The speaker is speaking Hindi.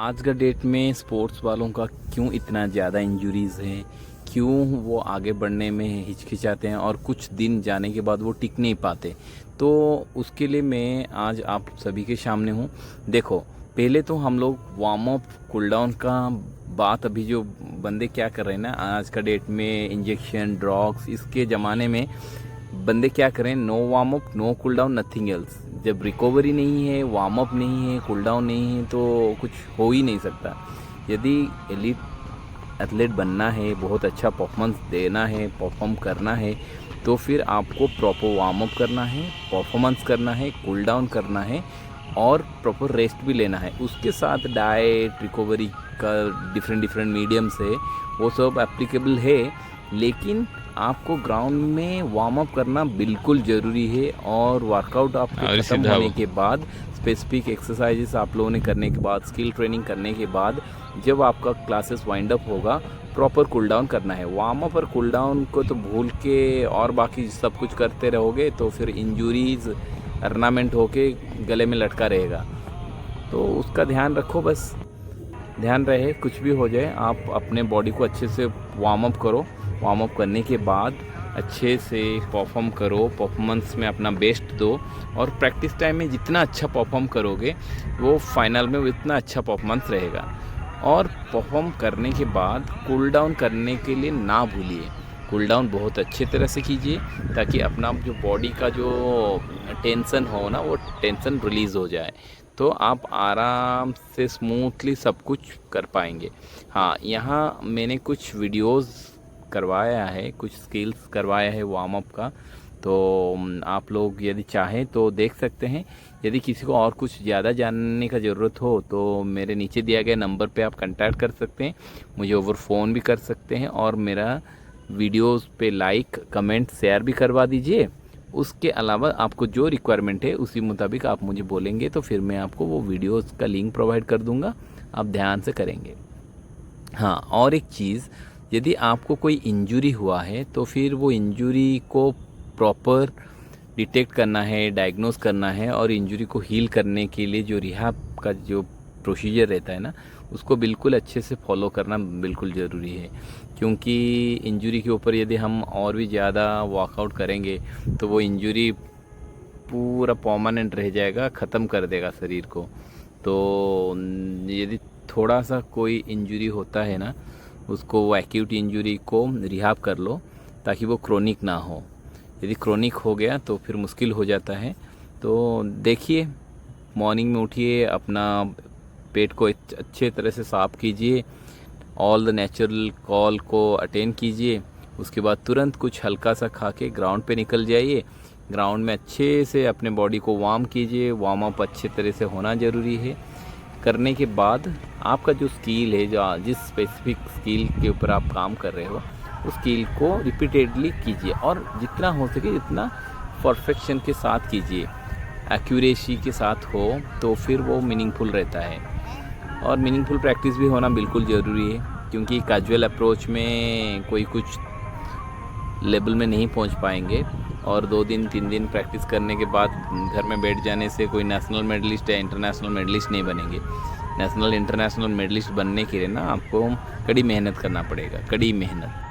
आज का डेट में स्पोर्ट्स वालों का क्यों इतना ज़्यादा इंजरीज़ हैं, क्यों वो आगे बढ़ने में हिचकिचाते हैं और कुछ दिन जाने के बाद वो टिक नहीं पाते। तो उसके लिए मैं आज आप सभी के सामने हूँ। देखो, पहले तो हम लोग वार्म अप कूल डाउन का बात, अभी जो बंदे क्या कर रहे हैं ना आज का डेट में, इंजेक्शन ड्रग्स, इसके ज़माने में बंदे क्या करें, no warm up no cool down nothing else. जब रिकवरी नहीं है, वार्म अप नहीं है, कूल डाउन नहीं है तो कुछ हो ही नहीं सकता। यदि एलीट एथलीट बनना है, बहुत अच्छा परफॉर्मेंस देना है, परफॉर्म करना है, तो फिर आपको प्रॉपर वार्म अप करना है, परफॉर्मेंस करना है, कूल डाउन करना है और प्रॉपर रेस्ट भी लेना है। उसके साथ डाइट, रिकवरी का डिफरेंट मीडियम्स है, वो सब एप्लीकेबल है। लेकिन आपको ग्राउंड में वार्म अप करना बिल्कुल ज़रूरी है और वर्कआउट आपके ख़त्म होने के बाद, स्पेसिफिक एक्सरसाइजेस आप लोगों ने करने के बाद, स्किल ट्रेनिंग करने के बाद, जब आपका क्लासेस वाइंड अप होगा, प्रॉपर कूल डाउन करना है। वार्म अप और कूल डाउन को तो भूल के और बाकी सब कुछ करते रहोगे तो फिर इंजरीज अर्नामेंट होके गले में लटका रहेगा। तो उसका ध्यान रखो, बस ध्यान रहे कुछ भी हो जाए, आप अपने बॉडी को अच्छे से वार्म अप करो। वार्म अप करने के बाद अच्छे से परफॉर्म करो, परफॉर्मेंस में अपना बेस्ट दो और प्रैक्टिस टाइम में जितना अच्छा परफॉर्म करोगे वो फाइनल में उतना अच्छा परफॉर्मेंस रहेगा। और परफॉर्म करने के बाद कूल डाउन करने के लिए ना भूलिए, कूल डाउन बहुत अच्छे तरह से कीजिए ताकि अपना जो बॉडी का जो टेंशन हो ना, वो टेंशन रिलीज़ हो जाए, तो आप आराम से स्मूथली सब कुछ कर पाएंगे। हाँ, यहाँ मैंने कुछ वीडियोस करवाया है, कुछ स्किल्स करवाया है वार्म अप का, तो आप लोग यदि चाहें तो देख सकते हैं। यदि किसी को और कुछ ज़्यादा जानने का ज़रूरत हो तो मेरे नीचे दिया गया नंबर पे आप कांटेक्ट कर सकते हैं, मुझे ओवर फ़ोन भी कर सकते हैं और मेरा वीडियोस पे लाइक, कमेंट, शेयर भी करवा दीजिए। उसके अलावा आपको जो रिक्वायरमेंट है उसी मुताबिक आप मुझे बोलेंगे तो फिर मैं आपको वो वीडियोस का लिंक प्रोवाइड कर दूंगा, आप ध्यान से करेंगे। हाँ, और एक चीज़, यदि आपको कोई इंजरी हुआ है तो फिर वो इंजरी को प्रॉपर डिटेक्ट करना है, डायग्नोस करना है और इंजरी को हील करने के लिए जो रिहैब का जो प्रोसीजर रहता है ना, उसको बिल्कुल अच्छे से फॉलो करना बिल्कुल ज़रूरी है। क्योंकि इंजरी के ऊपर यदि हम और भी ज़्यादा वर्कआउट करेंगे तो वो इंजरी पूरा परमानेंट रह जाएगा, ख़त्म कर देगा शरीर को। तो यदि थोड़ा सा कोई इंजरी होता है ना, उसको वो एक्यूट इंजरी को रिहैब कर लो ताकि वो क्रोनिक ना हो। यदि क्रोनिक हो गया तो फिर मुश्किल हो जाता है। तो देखिए, मॉर्निंग में उठिए, अपना पेट को अच्छे तरह से साफ़ कीजिए, ऑल द नेचुरल कॉल को अटेंड कीजिए। उसके बाद तुरंत कुछ हल्का सा खा के ग्राउंड पे निकल जाइए। ग्राउंड में अच्छे से अपने बॉडी को वार्म कीजिए, वार्म अप अच्छे तरह से होना ज़रूरी है। करने के बाद आपका जो स्किल है, जो जिस स्पेसिफिक स्किल के ऊपर आप काम कर रहे हो, उस स्किल को रिपीटेडली कीजिए और जितना हो सके जितना परफेक्शन के साथ कीजिए, एक्यूरेसी के साथ हो तो फिर वो मीनिंगफुल रहता है। और मीनिंगफुल प्रैक्टिस भी होना बिल्कुल ज़रूरी है, क्योंकि कैजुअल अप्रोच में कोई कुछ लेवल में नहीं पहुंच पाएंगे और 2 दिन 3 दिन प्रैक्टिस करने के बाद घर में बैठ जाने से कोई नेशनल मेडलिस्ट या इंटरनेशनल मेडलिस्ट नहीं बनेंगे। नेशनल इंटरनेशनल मेडलिस्ट बनने के लिए ना आपको कड़ी मेहनत करना पड़ेगा, कड़ी मेहनत।